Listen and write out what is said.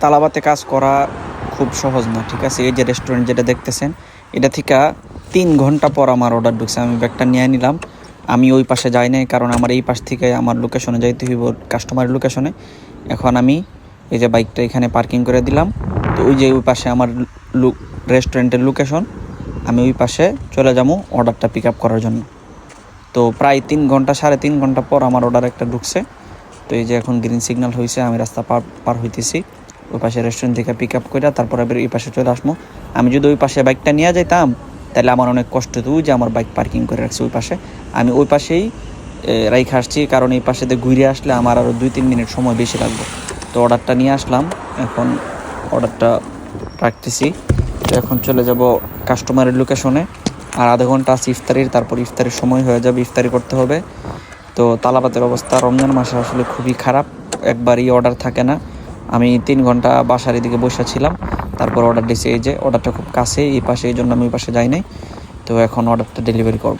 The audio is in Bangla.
তালাবাতে কাজ করা খুব সহজ না, ঠিক আছে। এই যে রেস্টুরেন্ট যেটা দেখতেছেন, এটা থেকে 3 ঘন্টা পর আমার অর্ডার ঢুকছে। আমি ব্যাগটা নিয়ে নিলাম, আমি ওই পাশে যাই নাই, কারণ আমার এই পাশ থেকে আমার লোকেশনে যাইতে হইব, কাস্টমারের লোকেশনে। এখন আমি এই যে বাইকটা এখানে পার্কিং করে দিলাম, তো ওই যে ওই পাশে আমার রেস্টুরেন্টের লোকেশন, আমি ওই পাশে চলে যাবো অর্ডারটা পিক আপ করার জন্য। তো প্রায় 3 ঘন্টা 3.5 ঘন্টা পর আমার অর্ডার একটা ঢুকছে। তো এই যে এখন গ্রিন সিগন্যাল হয়েছে, আমি রাস্তা পার হইতেছি, ওই পাশে রেস্টুরেন্ট থেকে পিক আপ করে তারপর আবার এই পাশে চলে আসবো। আমি যদি ওই পাশে বাইকটা নিয়ে যাইতাম তাহলে আমার অনেক কষ্ট হতো, যে আমার বাইক পার্কিং করে রাখছি ওই পাশে, আমি ওই পাশেই রাইখে আসছি, কারণ এই পাশে ঘুরে আসলে আমার আরও 2-3 মিনিট সময় বেশি লাগবে। তো অর্ডারটা নিয়ে আসলাম, এখন অর্ডারটা রাখতেছি। তো এখন চলে যাব কাস্টমারের লোকেশনে, আর আধা ঘন্টা আছে ইফতারির, তারপর ইফতারির সময় হয়ে যাবে, ইফতারি করতে হবে। তো তালাবাতের অবস্থা রমজান মাসে আসলে খুবই খারাপ, একবারই অর্ডার থাকে না। আমি 3 ঘন্টা বাসার এদিকে বসেছিলাম, তারপর অর্ডার দিয়েছি। এই যে অর্ডারটা খুব কাছে এই পাশে, এই জন্য আমি ওই পাশে যাই নাই। তো এখন অর্ডারটা ডেলিভারি করব।